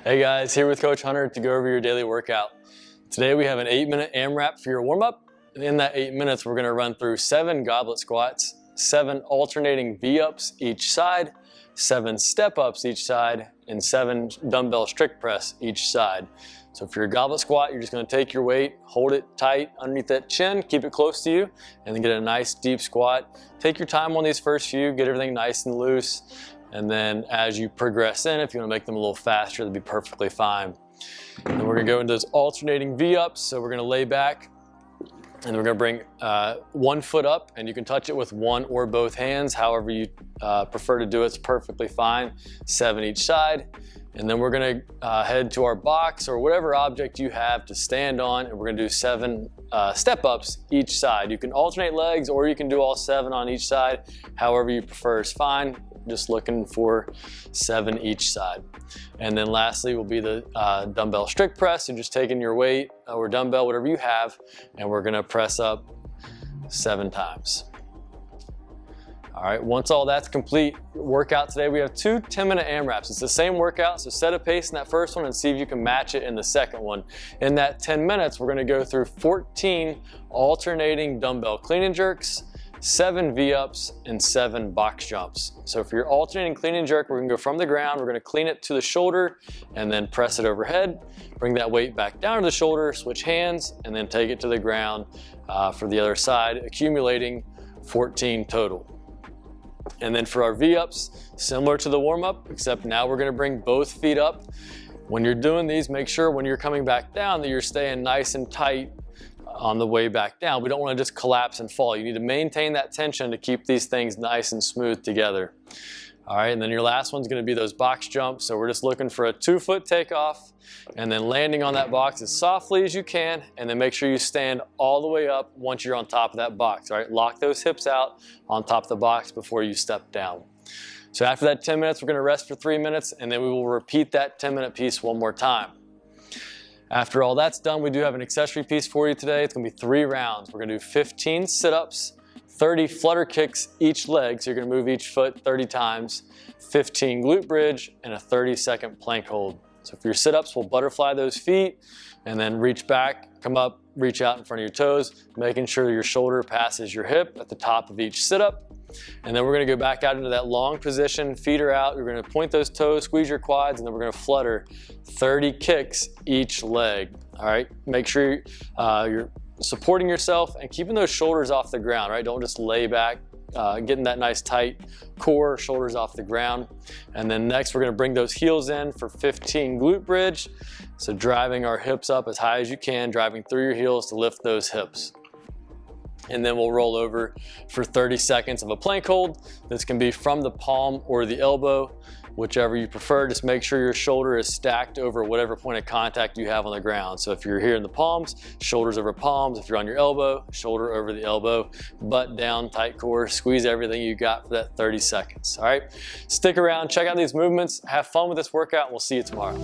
Hey guys, here with Coach Hunter to go over your daily workout. Today we have an 8-minute AMRAP for your warm-up. And in that 8 minutes, we're gonna run through 7 goblet squats, 7 alternating V-ups each side, 7 step-ups each side, and 7 dumbbell strict press each side. So for your goblet squat, you're just gonna take your weight, hold it tight underneath that chin, keep it close to you, and then get a nice deep squat. Take your time on these first few, get everything nice and loose. And then as you progress in, if you want to make them a little faster, that'd be perfectly fine. And then we're gonna go into those alternating V-ups. So we're gonna lay back and we're gonna bring one foot up, and you can touch it with one or both hands. However you prefer to do it's perfectly fine. 7 each side. And then we're gonna head to our box or whatever object you have to stand on, and we're gonna do 7 step-ups each side. You can alternate legs or you can do all 7 on each side. However you prefer is fine. Just looking for 7 each side. And then lastly will be the dumbbell strict press. You're just taking your weight or dumbbell, whatever you have, and we're gonna press up 7 times. All right, once all that's complete, workout today, we have 2 10-minute AMRAPs. It's the same workout, so set a pace in that first one and see if you can match it in the second one. In that 10 minutes, we're gonna go through 14 alternating dumbbell clean and jerks, 7 V-ups, and 7 box jumps. So for your alternating clean and jerk, we're gonna go from the ground, we're gonna clean it to the shoulder, and then press it overhead. Bring that weight back down to the shoulder, switch hands, and then take it to the ground for the other side, accumulating 14 total. And then for our V-ups, similar to the warm-up, except now we're gonna bring both feet up. When you're doing these, make sure when you're coming back down that you're staying nice and tight on the way back down. We don't want to just collapse and fall. You need to maintain that tension to keep these things nice and smooth together. All right, and then your last one's going to be those box jumps. So we're just looking for a 2-foot takeoff and then landing on that box as softly as you can, and then make sure you stand all the way up once you're on top of that box. All right, lock those hips out on top of the box before you step down. So after that 10 minutes, we're going to rest for 3 minutes, and then we will repeat that 10-minute piece one more time. After all that's done, we do have an accessory piece for you today. It's gonna be 3 rounds. We're gonna do 15 sit-ups, 30 flutter kicks each leg, so you're gonna move each foot 30 times, 15 glute bridge, and a 30-second plank hold. So for your sit-ups, we'll butterfly those feet, and then reach back, come up, reach out in front of your toes, making sure your shoulder passes your hip at the top of each sit-up. And then we're gonna go back out into that long position, feet are out, you're gonna point those toes, squeeze your quads, and then we're gonna flutter 30 kicks each leg, all right? Make sure you're supporting yourself and keeping those shoulders off the ground, right? Don't just lay back, getting that nice tight core, shoulders off the ground. And then next, we're gonna bring those heels in for 15 glute bridge. So driving our hips up as high as you can, driving through your heels to lift those hips. And then we'll roll over for 30 seconds of a plank hold. This can be from the palm or the elbow, whichever you prefer. Just make sure your shoulder is stacked over whatever point of contact you have on the ground. So if you're here in the palms, shoulders over palms. If you're on your elbow, shoulder over the elbow, butt down, tight core, squeeze everything you got for that 30 seconds, all right? Stick around, check out these movements, have fun with this workout, and we'll see you tomorrow.